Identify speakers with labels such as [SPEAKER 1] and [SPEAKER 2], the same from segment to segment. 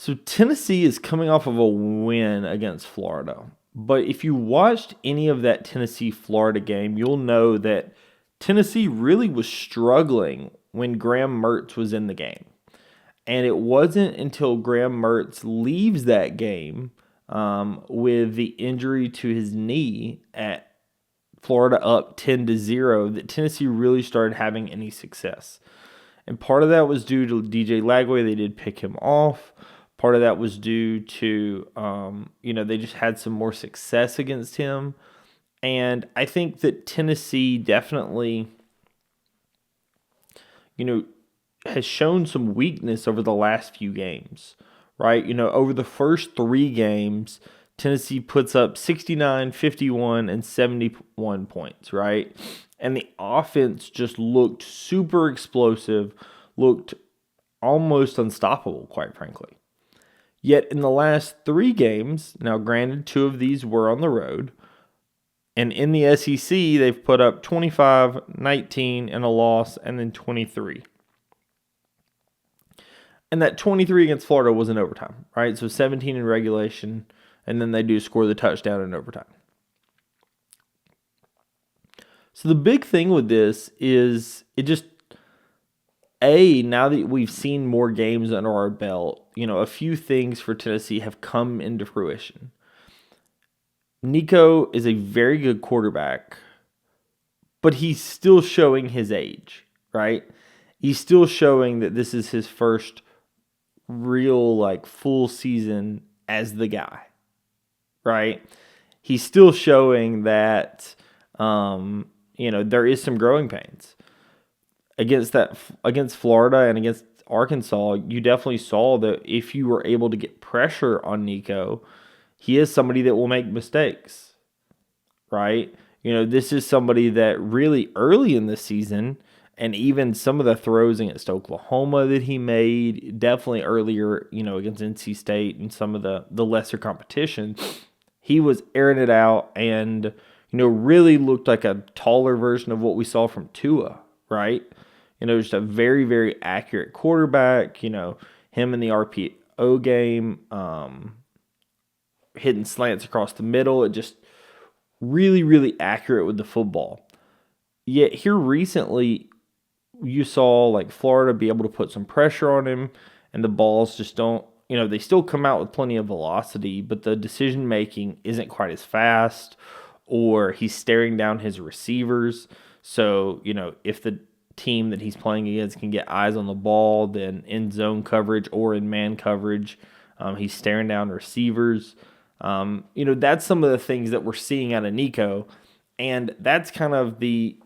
[SPEAKER 1] So Tennessee is coming off of a win against Florida. But if you watched any of that Tennessee Florida game, you'll know that Tennessee really was struggling when Graham Mertz was in the game. And it wasn't until Graham Mertz leaves that game with the injury to his knee at Florida up 10-0 that Tennessee really started having any success. And part of that was due to DJ Lagway. They did pick him off. Part of that was due to, they just had some more success against him. And I think that Tennessee definitely, has shown some weakness over the last few games, right? Over the first 3 games, Tennessee puts up 69, 51, and 71 points, right? And the offense just looked super explosive, looked almost unstoppable, quite frankly. Yet in the last 3 games, now granted 2 of these were on the road, and in the SEC, they've put up 25, 19, and a loss, and then 23. And that 23 against Florida was in overtime, right? So 17 in regulation, and then they do score the touchdown in overtime. So the big thing with this is now that we've seen more games under our belt, a few things for Tennessee have come into fruition. Nico is a very good quarterback, but he's still showing his age, right? He's still showing that this is his first real, full season as the guy, right? He's still showing that, there is some growing pains. Against Florida and against Arkansas, you definitely saw that if you were able to get pressure on Nico, he is somebody that will make mistakes, right? This is somebody that really early in the season, and even some of the throws against Oklahoma that he made, definitely earlier, against NC State and some of the lesser competition, he was airing it out and, really looked like a taller version of what we saw from Tua, right? Just a very, very accurate quarterback, him in the RPO game, hitting slants across the middle. It just really, really accurate with the football. Yet here recently, you saw Florida be able to put some pressure on him, and the balls just don't, they still come out with plenty of velocity, but the decision making isn't quite as fast, or he's staring down his receivers. So, if the team that he's playing against can get eyes on the ball, then in zone coverage or in man coverage, he's staring down receivers. That's some of the things that we're seeing out of Nico, and that's kind of the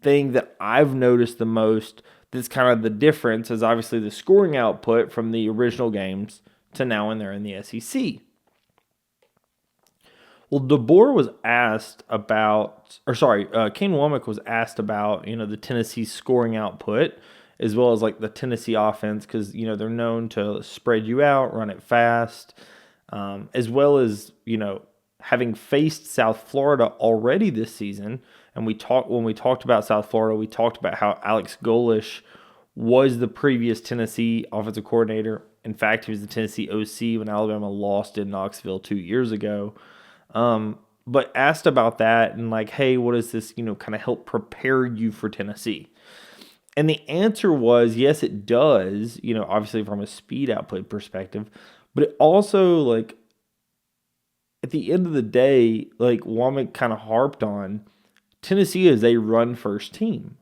[SPEAKER 1] thing that I've noticed the most. That's kind of the difference is obviously the scoring output from the original games to now when they're in the SEC. Well, DeBoer was asked about, Kane Womack was asked about, the Tennessee scoring output, as well as the Tennessee offense, because, they're known to spread you out, run it fast, as well as, having faced South Florida already this season. And when we talked about South Florida, we talked about how Alex Golesh was the previous Tennessee offensive coordinator. In fact, he was the Tennessee OC when Alabama lost in Knoxville 2 years ago. But asked about that and hey, what does this, kind of help prepare you for Tennessee? And the answer was, yes, it does, obviously from a speed output perspective, but it also at the end of the day, Womack kind of harped on, Tennessee is a run first team.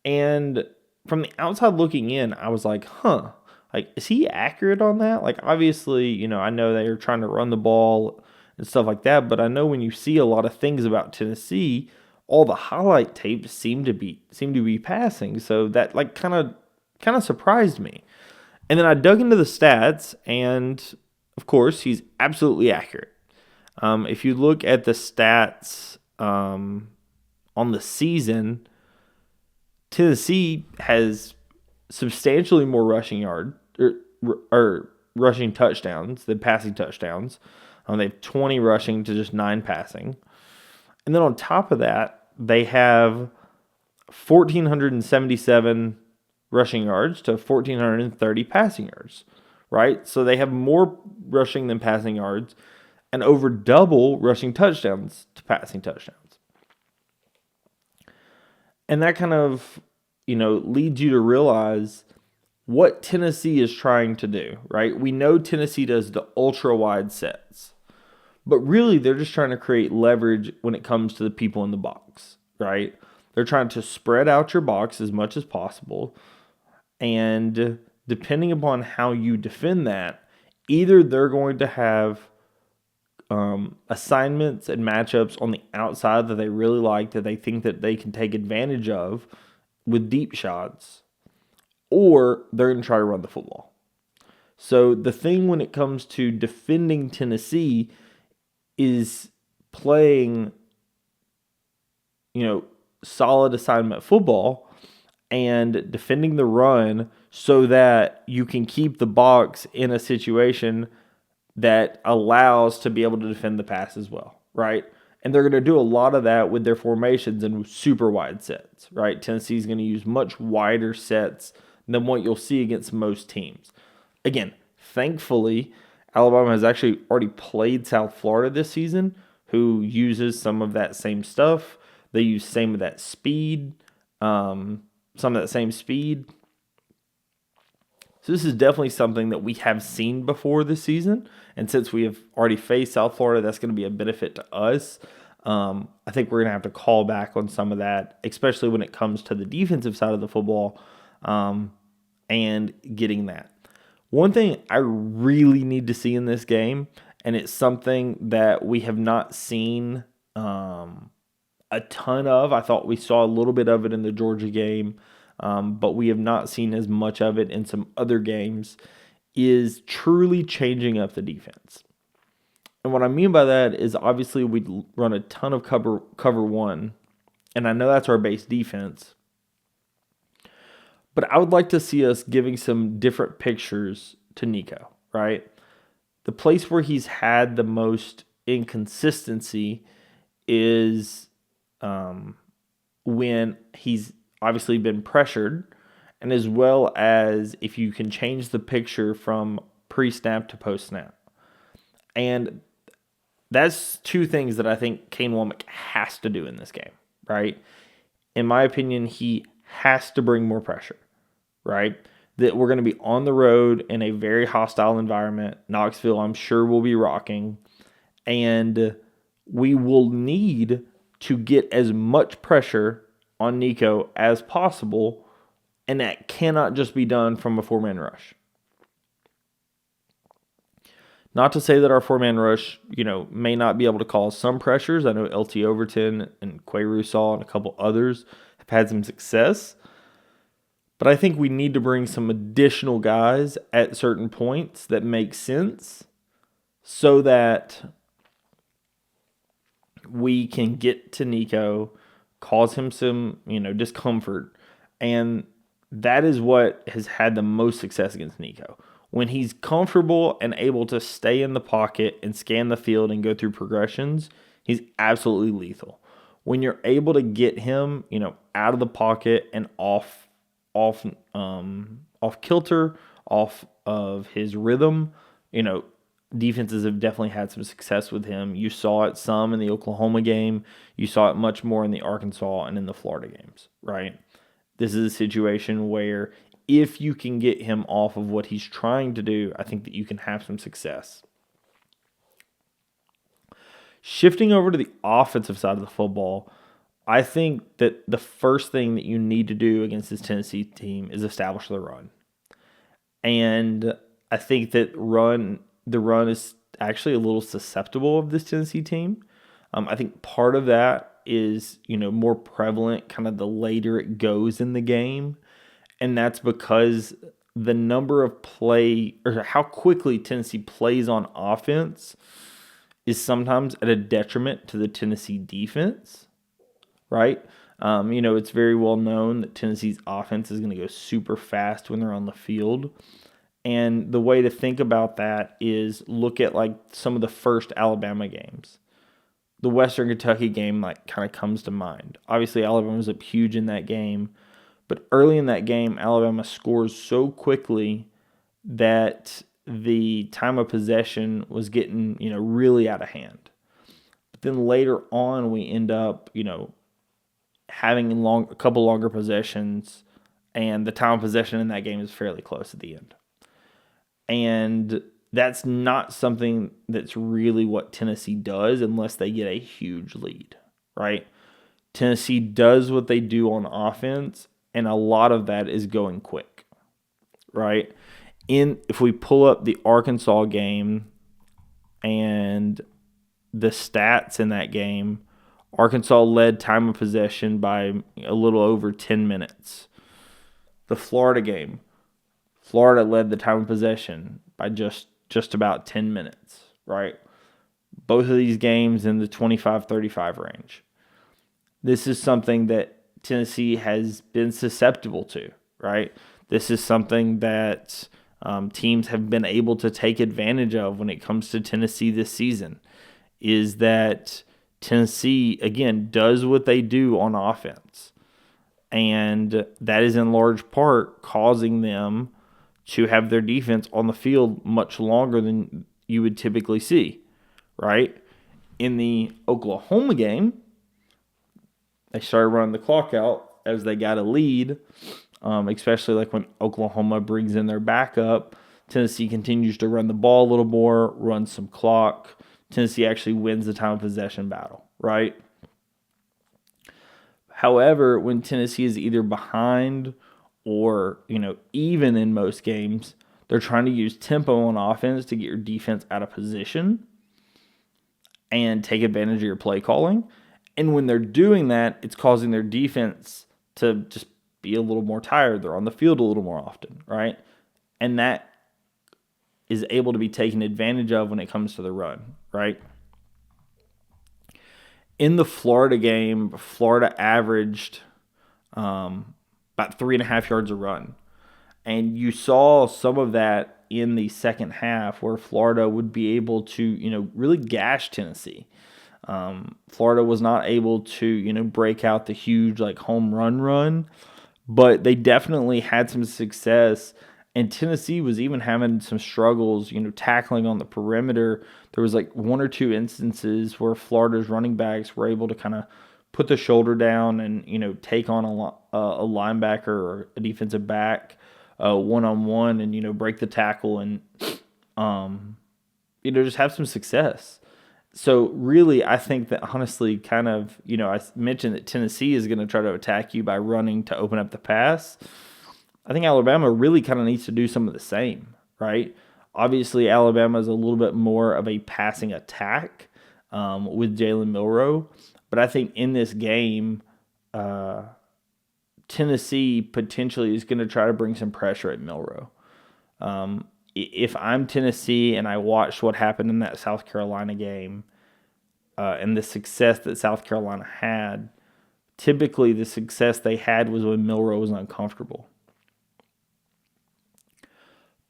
[SPEAKER 1] And from the outside looking in, I was like, is he accurate on that? Obviously, I know they are trying to run the ball and stuff like that, but I know when you see a lot of things about Tennessee, all the highlight tapes seem to be passing. So that kind of surprised me. And then I dug into the stats, and of course, he's absolutely accurate. If you look at the stats on the season, Tennessee has substantially more rushing yard or rushing touchdowns than passing touchdowns. They have 20 rushing to just 9 passing. And then on top of that, they have 1,477 rushing yards to 1,430 passing yards, right? So they have more rushing than passing yards and over double rushing touchdowns to passing touchdowns. And that kind of, leads you to realize what Tennessee is trying to do, right? We know Tennessee does the ultra wide sets, but really they're just trying to create leverage when it comes to the people in the box, right? They're trying to spread out your box as much as possible. And depending upon how you defend that, either they're going to have assignments and matchups on the outside that they really like, that they think that they can take advantage of with deep shots, or they're going to try to run the football. So the thing when it comes to defending Tennessee is playing, solid assignment football and defending the run so that you can keep the box in a situation that allows to be able to defend the pass as well, right? And they're going to do a lot of that with their formations and super wide sets, right? Tennessee's going to use much wider sets than what you'll see against most teams. Again, thankfully, Alabama has actually already played South Florida this season, who uses some of that same stuff. They use some of that speed, So this is definitely something that we have seen before this season. And since we have already faced South Florida, that's going to be a benefit to us. I think we're going to have to call back on some of that, especially when it comes to the defensive side of the football, and getting that. One thing I really need to see in this game, and it's something that we have not seen a ton of. I thought we saw a little bit of it in the Georgia game, but we have not seen as much of it in some other games, is truly changing up the defense. And what I mean by that is obviously we run a ton of cover one, and I know that's our base defense. But I would like to see us giving some different pictures to Nico, right? The place where he's had the most inconsistency is when he's obviously been pressured, and as well as if you can change the picture from pre-snap to post-snap. And that's two things that I think Kane Wommack has to do in this game, right? In my opinion, he has to bring more pressure, right? That we're going to be on the road in a very hostile environment. Knoxville, I'm sure, will be rocking. And we will need to get as much pressure on Nico as possible, and that cannot just be done from a four-man rush. Not to say that our four-man rush, may not be able to cause some pressures. I know LT Overton and Quay Russaw and a couple others have had some success. But I think we need to bring some additional guys at certain points that make sense so that we can get to Nico, cause him some, discomfort. And that is what has had the most success against Nico. When he's comfortable and able to stay in the pocket and scan the field and go through progressions, he's absolutely lethal. When you're able to get him, out of the pocket and off kilter, off of his rhythm, defenses have definitely had some success with him. You saw it some in the Oklahoma game. You saw it much more in the Arkansas and in the Florida games, right? This is a situation where if you can get him off of what he's trying to do, I think that you can have some success. Shifting over to the offensive side of the football, I think that the first thing that you need to do against this Tennessee team is establish the run. And I think that the run is actually a little susceptible of this Tennessee team. I think part of that is, more prevalent kind of the later it goes in the game. And that's because the number of play, or how quickly Tennessee plays on offense, is sometimes at a detriment to the Tennessee defense, right? It's very well known that Tennessee's offense is going to go super fast when they're on the field. And the way to think about that is look at like some of the first Alabama games. The Western Kentucky game kind of comes to mind. Obviously, Alabama was up huge in that game. But early in that game, Alabama scores so quickly that the time of possession was getting, really out of hand. But then later on, we end up, having a couple longer possessions, and the time of possession in that game is fairly close at the end. And that's not something that's really what Tennessee does unless they get a huge lead, right? Tennessee does what they do on offense, and a lot of that is going quick, right? If we pull up the Arkansas game and the stats in that game, Arkansas led time of possession by a little over 10 minutes. The Florida game, Florida led the time of possession by just about 10 minutes, right? Both of these games in the 25-35 range. This is something that Tennessee has been susceptible to, right? This is something that teams have been able to take advantage of when it comes to Tennessee this season, is that Tennessee, again, does what they do on offense. And that is in large part causing them to have their defense on the field much longer than you would typically see, right? In the Oklahoma game, they started running the clock out as they got a lead, especially like when Oklahoma brings in their backup. Tennessee continues to run the ball a little more, run some clock. Tennessee actually wins the time of possession battle, right? However, when Tennessee is either behind or, even in most games, they're trying to use tempo on offense to get your defense out of position and take advantage of your play calling. And when they're doing that, it's causing their defense to just be a little more tired. They're on the field a little more often, right? And that is able to be taken advantage of when it comes to the run, right? In the Florida game, Florida averaged about 3.5 yards a run. And you saw some of that in the second half where Florida would be able to, really gash Tennessee. Florida was not able to, break out the huge home run, but they definitely had some success. And Tennessee was even having some struggles, tackling on the perimeter. There was one or two instances where Florida's running backs were able to kind of put the shoulder down and, take on a linebacker or a defensive back one-on-one and, break the tackle and, just have some success. So really, I think that honestly kind of, I mentioned that Tennessee is going to try to attack you by running to open up the pass. I think Alabama really kind of needs to do some of the same, right? Obviously, Alabama is a little bit more of a passing attack with Jalen Milroe. But I think in this game, Tennessee potentially is going to try to bring some pressure at Milroe. If I'm Tennessee and I watched what happened in that South Carolina game and the success that South Carolina had, typically the success they had was when Milroe was uncomfortable.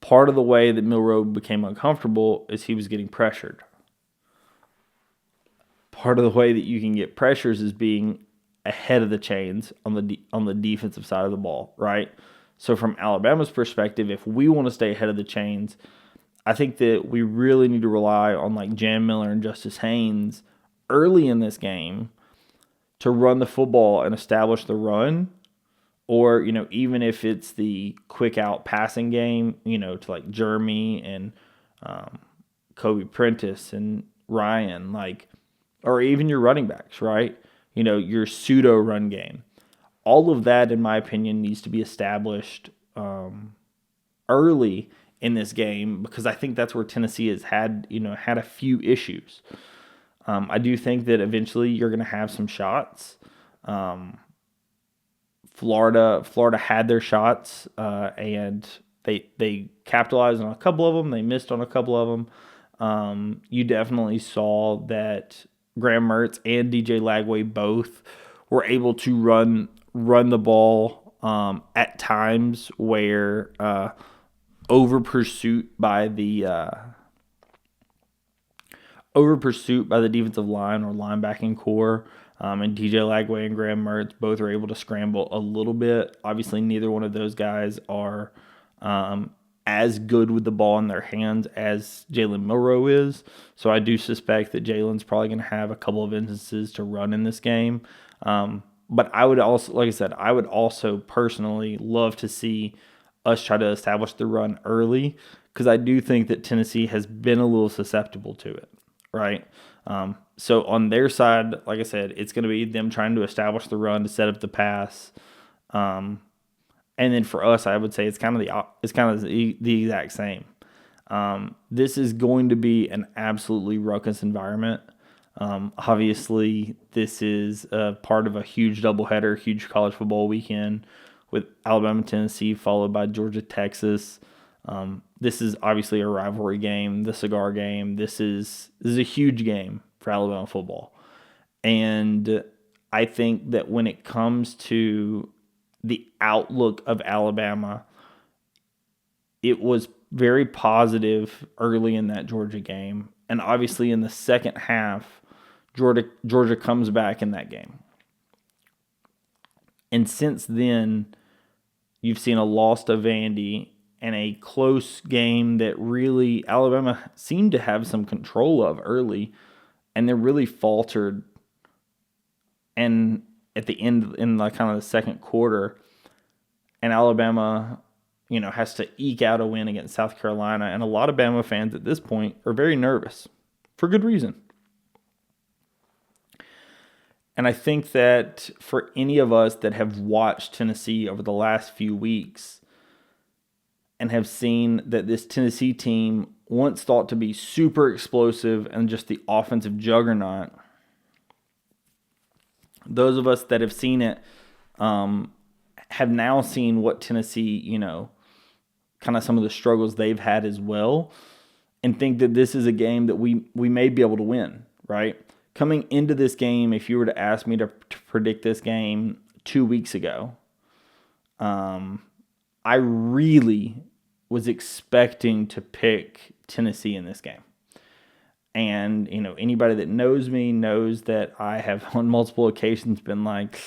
[SPEAKER 1] Part of the way that Milroe became uncomfortable is he was getting pressured. Part of the way that you can get pressures is being ahead of the chains on the defensive side of the ball, right? So from Alabama's perspective, if we want to stay ahead of the chains, I think that we really need to rely on Jam Miller and Justice Haynes early in this game to run the football and establish the run. Or, even if it's the quick out passing game, to Jeremy and Kobe Prentice and Ryan, or even your running backs, right? Your pseudo run game. All of that, in my opinion, needs to be established early in this game because I think that's where Tennessee has had a few issues. I do think that eventually you're going to have some shots. Florida had their shots, and they capitalized on a couple of them. They missed on a couple of them. You definitely saw that Graham Mertz and DJ Lagway both were able to run the ball at times where over pursuit by the defensive line or linebacking core. And DJ Lagway and Graham Mertz both are able to scramble a little bit. Obviously, neither one of those guys are as good with the ball in their hands as Jalen Milroe is. So I do suspect that Jalen's probably going to have a couple of instances to run in this game. But I would also, like I said, I would also personally love to see us try to establish the run early, because I do think that Tennessee has been a little susceptible to it, right? So on their side, like I said, it's going to be them trying to establish the run to set up the pass. And then for us, I would say it's kind of the exact same. This is going to be an absolutely ruckus environment. Obviously, this is a part of a huge doubleheader, huge college football weekend with Alabama, Tennessee, followed by Georgia, Texas. This is obviously a rivalry game, the cigar game. This is a huge game for Alabama football. And I think that when it comes to the outlook of Alabama, it was very positive early in that Georgia game. And obviously in the second half, Georgia comes back in that game. And since then, you've seen a loss to Vandy and a close game that really Alabama seemed to have some control of early, and they really faltered. And at the end, in like kind of the second quarter, and Alabama, has to eke out a win against South Carolina. And a lot of Bama fans at this point are very nervous for good reason. And I think that for any of us that have watched Tennessee over the last few weeks and have seen that this Tennessee team, once thought to be super explosive and just the offensive juggernaut, those of us that have seen it have now seen what Tennessee, kind of some of the struggles they've had as well, and think that this is a game that we may be able to win, right? Coming into this game, if you were to ask me to predict this game 2 weeks ago, I really was expecting to pick Tennessee in this game. And, anybody that knows me knows that I have on multiple occasions been like,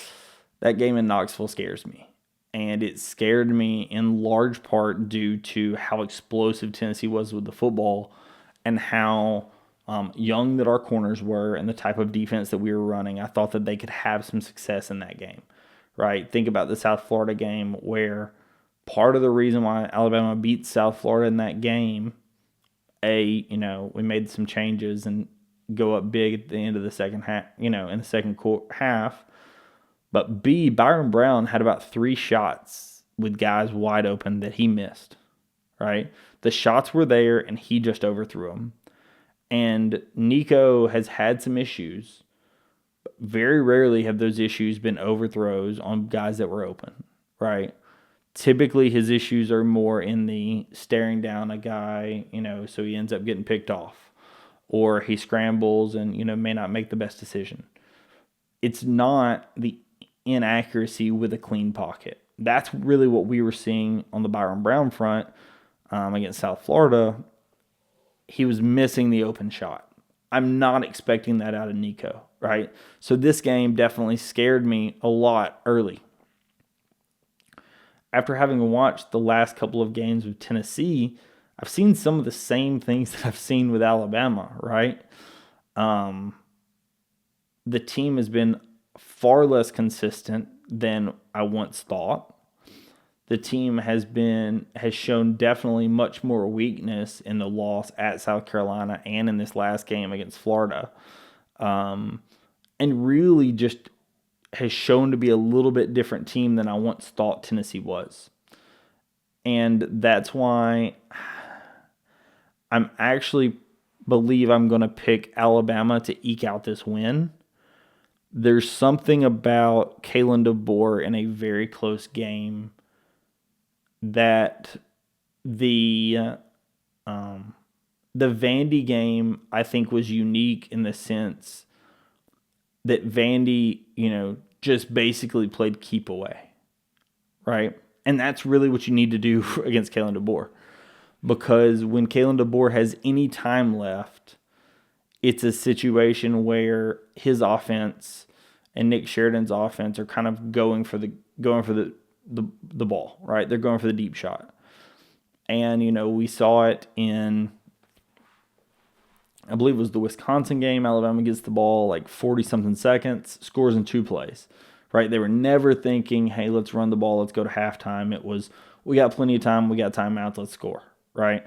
[SPEAKER 1] that game in Knoxville scares me. And it scared me in large part due to how explosive Tennessee was with the football and how young that our corners were and the type of defense that we were running. I thought that they could have some success in that game, right? Think about the South Florida game, where part of the reason why Alabama beat South Florida in that game, we made some changes and go up big at the end of the second half, in the second half. But B, Byron Brown had about 3 shots with guys wide open that he missed, right? The shots were there, and he just overthrew them. And Nico has had some issues. But very rarely have those issues been overthrows on guys that were open, right? Typically, his issues are more in the staring down a guy, so he ends up getting picked off. Or he scrambles and, may not make the best decision. It's not the inaccuracy with a clean pocket. That's really what we were seeing on the Byron Brown front against South Florida. He was missing the open shot. I'm not expecting that out of Nico, right? So this game definitely scared me a lot early. After having watched the last couple of games with Tennessee, I've seen some of the same things that I've seen with Alabama, right? The team has been far less consistent than I once thought. The team has shown definitely much more weakness in the loss at South Carolina and in this last game against Florida. And really just has shown to be a little bit different team than I once thought Tennessee was. And that's why I'm actually believe I'm going to pick Alabama to eke out this win. There's something about Kalen DeBoer in a very close game that the Vandy game, I think, was unique in the sense that Vandy, just basically played keep away, right? And that's really what you need to do against Kalen DeBoer, because when Kalen DeBoer has any time left, it's a situation where his offense and Nick Sheridan's offense are kind of going for the ball, right? They're going for the deep shot. And, we saw it in, I believe it was the Wisconsin game. Alabama gets the ball like 40-something seconds, scores in 2 plays, right? They were never thinking, hey, let's run the ball, let's go to halftime. It was, we got plenty of time, we got timeouts, let's score, right?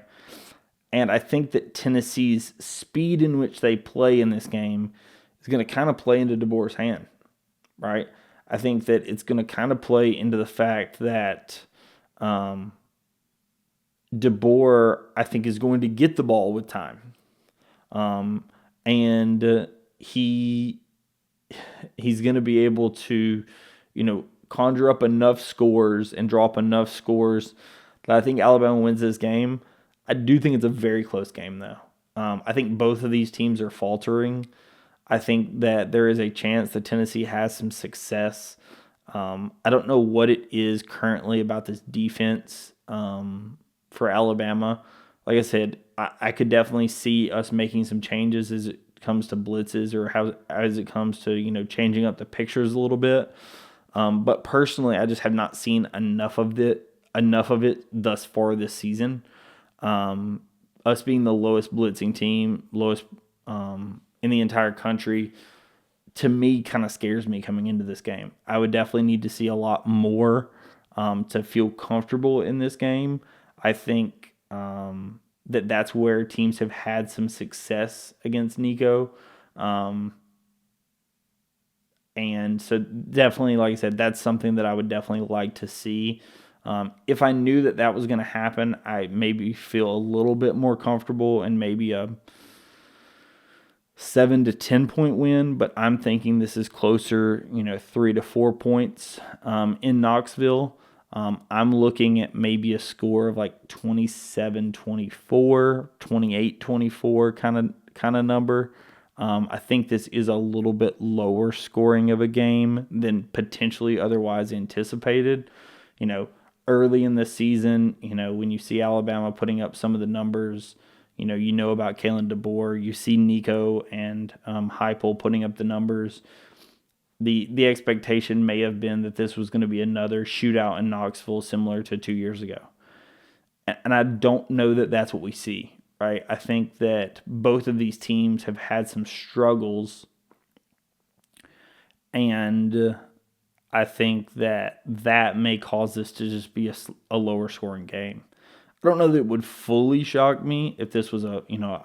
[SPEAKER 1] And I think that Tennessee's speed in which they play in this game is going to kind of play into DeBoer's hand, right? I think that it's going to kind of play into the fact that DeBoer, I think, is going to get the ball with time. And he's going to be able to, conjure up enough scores and drop enough scores that I think Alabama wins this game. I do think it's a very close game, though. I think both of these teams are faltering. I think that there is a chance that Tennessee has some success. I don't know what it is currently about this defense for Alabama. Like I said, I could definitely see us making some changes as it comes to blitzes or as it comes to changing up the pictures a little bit. But personally, I just have not seen enough of it thus far this season. Us being the lowest blitzing team, lowest in the entire country, to me kind of scares me coming into this game. I would definitely need to see a lot more to feel comfortable in this game. I think that's where teams have had some success against Nico. And so definitely, like I said, that's something that I would definitely like to see. If I knew that was going to happen, I maybe feel a little bit more comfortable and maybe a 7 to 10 point win, but I'm thinking this is closer, 3 to 4 points in Knoxville. I'm looking at maybe a score of like 27-24, 28-24 kind of number. I think this is a little bit lower scoring of a game than potentially otherwise anticipated. Early in the season, when you see Alabama putting up some of the numbers, you know about Kalen DeBoer, you see Nico and Heupel putting up the numbers. The expectation may have been that this was going to be another shootout in Knoxville similar to 2 years ago. And I don't know that that's what we see, right? I think that both of these teams have had some struggles, and I think that may cause this to just be a lower scoring game. I don't know that it would fully shock me if this was a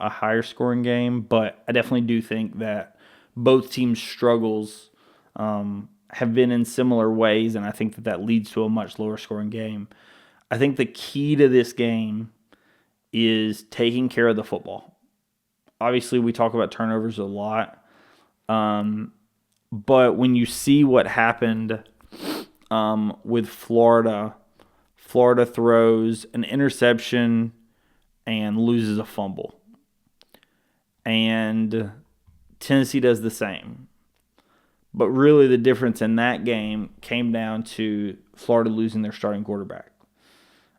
[SPEAKER 1] higher scoring game, but I definitely do think that both teams' struggles have been in similar ways, and I think that leads to a much lower scoring game. I think the key to this game is taking care of the football. Obviously, we talk about turnovers a lot, but when you see what happened with Florida throws an interception and loses a fumble. And Tennessee does the same. But really the difference in that game came down to Florida losing their starting quarterback.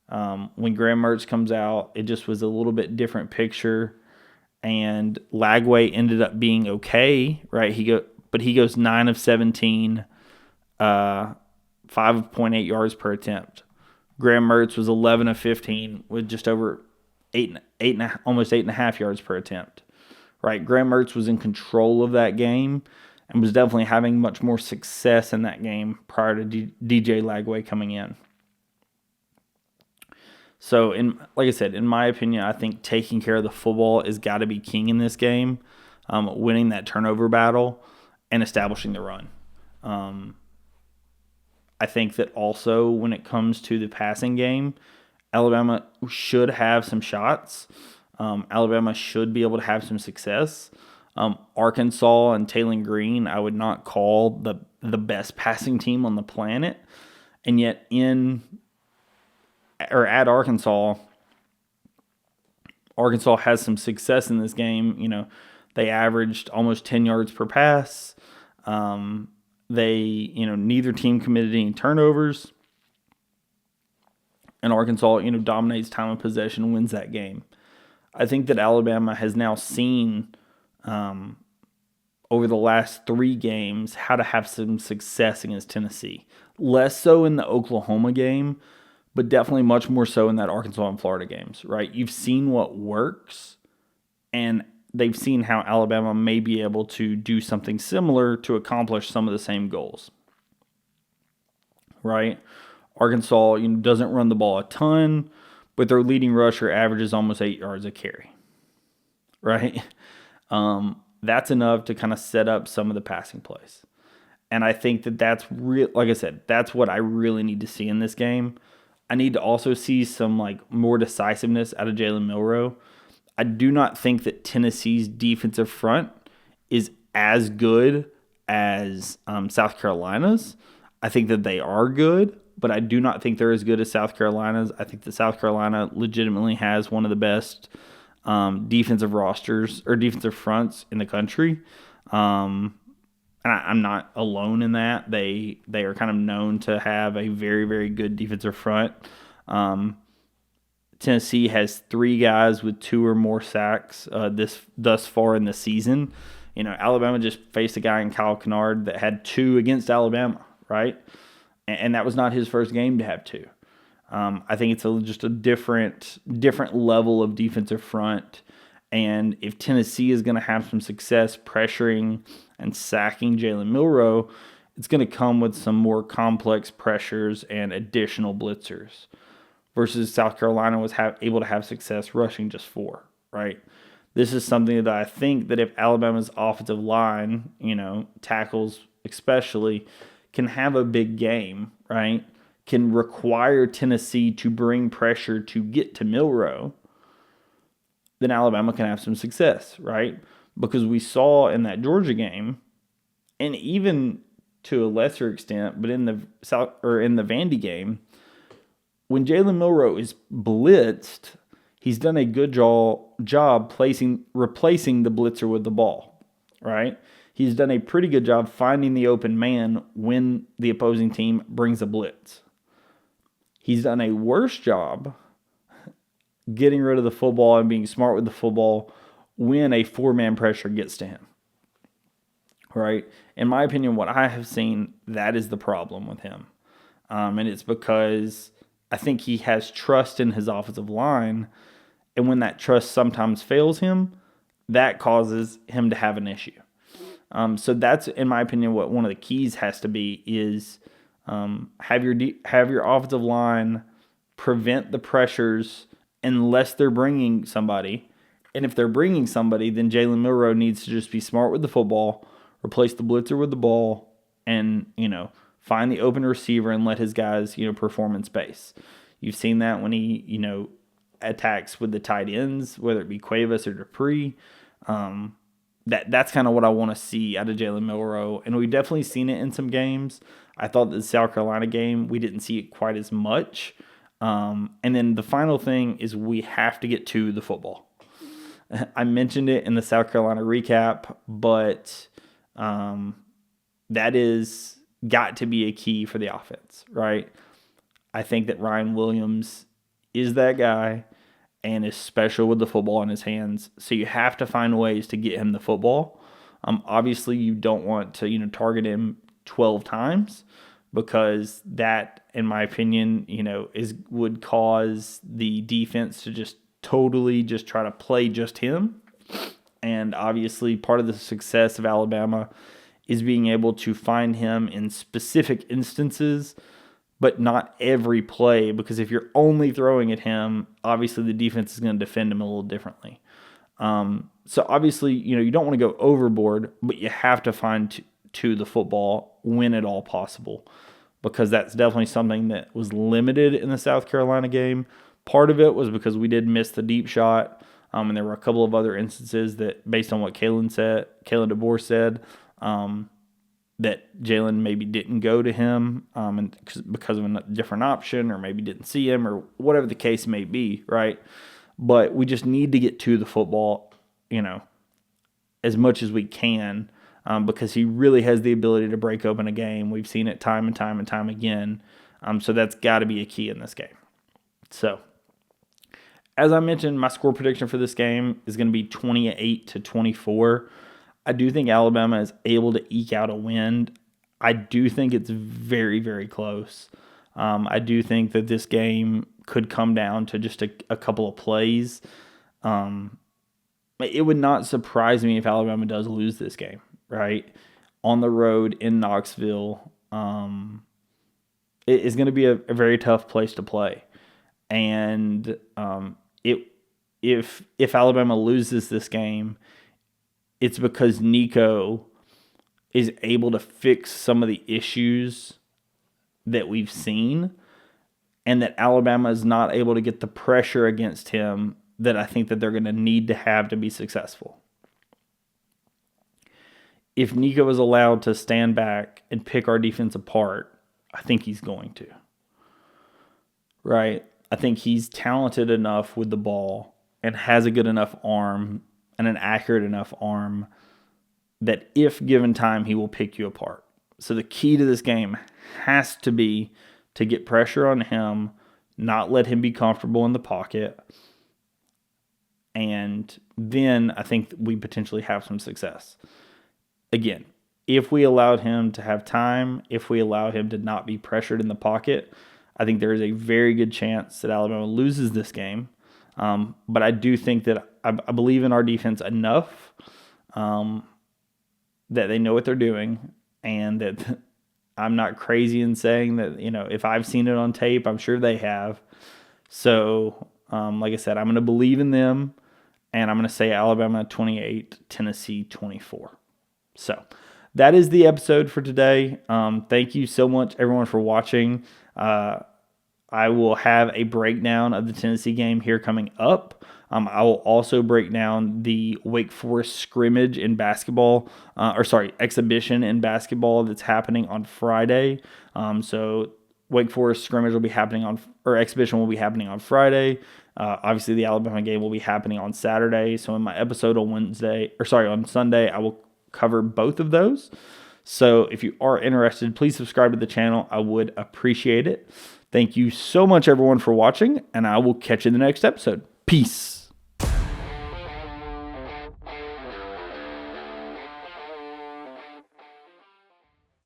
[SPEAKER 1] When Graham Mertz comes out, it just was a little bit different picture. And Lagway ended up being okay, right? But he goes 9 of 17, 5.8 yards per attempt. Graham Mertz was 11 of 15 with just over almost 8.5 yards per attempt. Right, Graham Mertz was in control of that game and was definitely having much more success in that game prior to DJ Lagway coming in. So, like I said, in my opinion, I think taking care of the football has got to be king in this game, winning that turnover battle and establishing the run. I think that also when it comes to the passing game, Alabama should have some shots. Alabama should be able to have some success. Arkansas and Taylen Green, I would not call the best passing team on the planet. And yet at Arkansas has some success in this game. They averaged almost 10 yards per pass. Neither team committed any turnovers. And Arkansas, dominates time of possession and wins that game. I think that Alabama has now seen over the last 3 games how to have some success against Tennessee. Less so in the Oklahoma game, but definitely much more so in that Arkansas and Florida games, right? You've seen what works, and they've seen how Alabama may be able to do something similar to accomplish some of the same goals, right? Arkansas, doesn't run the ball a ton, but their leading rusher averages almost 8 yards a carry, right? That's enough to kind of set up some of the passing plays. And I think that that's real. Like I said, that's what I really need to see in this game. I need to also see some more decisiveness out of Jalen Milroe. I do not think that Tennessee's defensive front is as good as South Carolina's. I think that they are good, but I do not think they're as good as South Carolina's. I think that South Carolina legitimately has one of the best defensive rosters or defensive fronts in the country. And I'm not alone in that. They are kind of known to have a very, very good defensive front. Tennessee has 3 guys with 2 or more sacks thus far in the season. Alabama just faced a guy in Kyle Kennard that had 2 against Alabama, right? And that was not his first game to have 2. I think it's just a different level of defensive front. And if Tennessee is going to have some success pressuring and sacking Jalen Milroe, it's going to come with some more complex pressures and additional blitzers. Versus South Carolina was able to have success rushing just 4, right? This is something that I think that if Alabama's offensive line, tackles especially, can have a big game, right? Can require Tennessee to bring pressure to get to Milroe, then Alabama can have some success, right? Because we saw in that Georgia game, and even to a lesser extent, but in the Vandy game, when Jalen Milroe is blitzed, he's done a good job replacing the blitzer with the ball, right? He's done a pretty good job finding the open man when the opposing team brings a blitz. He's done a worse job getting rid of the football and being smart with the football when a 4-man pressure gets to him, right? In my opinion, what I have seen, that is the problem with him. And it's because I think he has trust in his offensive line, and when that trust sometimes fails him, that causes him to have an issue. So that's, in my opinion, what one of the keys has to be is have your offensive line prevent the pressures unless they're bringing somebody. And if they're bringing somebody, then Jalen Milroe needs to just be smart with the football, replace the blitzer with the ball, and, find the open receiver and let his guys, perform in space. You've seen that when he, attacks with the tight ends, whether it be Cuevas or Dupree. That's kind of what I want to see out of Jalen Milroe. And we've definitely seen it in some games. I thought the South Carolina game, we didn't see it quite as much. And then the final thing is we have to get to the football. I mentioned it in the South Carolina recap, but that is got to be a key for the offense, right? I think that Ryan Williams is that guy and is special with the football in his hands. So you have to find ways to get him the football. Obviously, you don't want to target him 12 times because that, in my opinion, would cause the defense to just totally just try to play just him. And obviously, part of the success of Alabama is being able to find him in specific instances, but not every play, because if you're only throwing at him, obviously the defense is going to defend him a little differently. So obviously, you don't want to go overboard, but you have to find to the football when at all possible, because that's definitely something that was limited in the South Carolina game. Part of it was because we did miss the deep shot, and there were a couple of other instances that, based on what Kalen DeBoer said, that Jalen maybe didn't go to him and because of a different option, or maybe didn't see him, or whatever the case may be, right? But we just need to get to the football, as much as we can, because he really has the ability to break open a game. We've seen it time and time and time again. So that's got to be a key in this game. So, as I mentioned, my score prediction for this game is going to be 28-24. I do think Alabama is able to eke out a win. I do think it's very, very close. I do think that this game could come down to just a couple of plays. It would not surprise me if Alabama does lose this game, right? On the road in Knoxville. It is going to be a very tough place to play. And if Alabama loses this game, it's because Nico is able to fix some of the issues that we've seen, and that Alabama is not able to get the pressure against him that I think that they're going to need to have to be successful. If Nico is allowed to stand back and pick our defense apart, I think he's going to. Right? I think he's talented enough with the ball and has a good enough arm and an accurate enough arm that if given time, he will pick you apart. So the key to this game has to be to get pressure on him, not let him be comfortable in the pocket, and then I think we potentially have some success. Again, if we allowed him to have time, if we allowed him to not be pressured in the pocket, I think there is a very good chance that Alabama loses this game. But I do think that I believe in our defense enough that they know what they're doing, and that I'm not crazy in saying that, if I've seen it on tape, I'm sure they have. So, like I said, I'm going to believe in them, and I'm going to say Alabama 28, Tennessee 24. So that is the episode for today. Thank you so much, everyone, for watching. I will have a breakdown of the Tennessee game here coming up. I will also break down the Wake Forest scrimmage in basketball, exhibition in basketball that's happening on Friday. So Wake Forest scrimmage will be happening exhibition will be happening on Friday. Obviously, the Alabama game will be happening on Saturday. So in my episode on Sunday, I will cover both of those. So if you are interested, please subscribe to the channel. I would appreciate it. Thank you so much, everyone, for watching, and I will catch you in the next episode. Peace.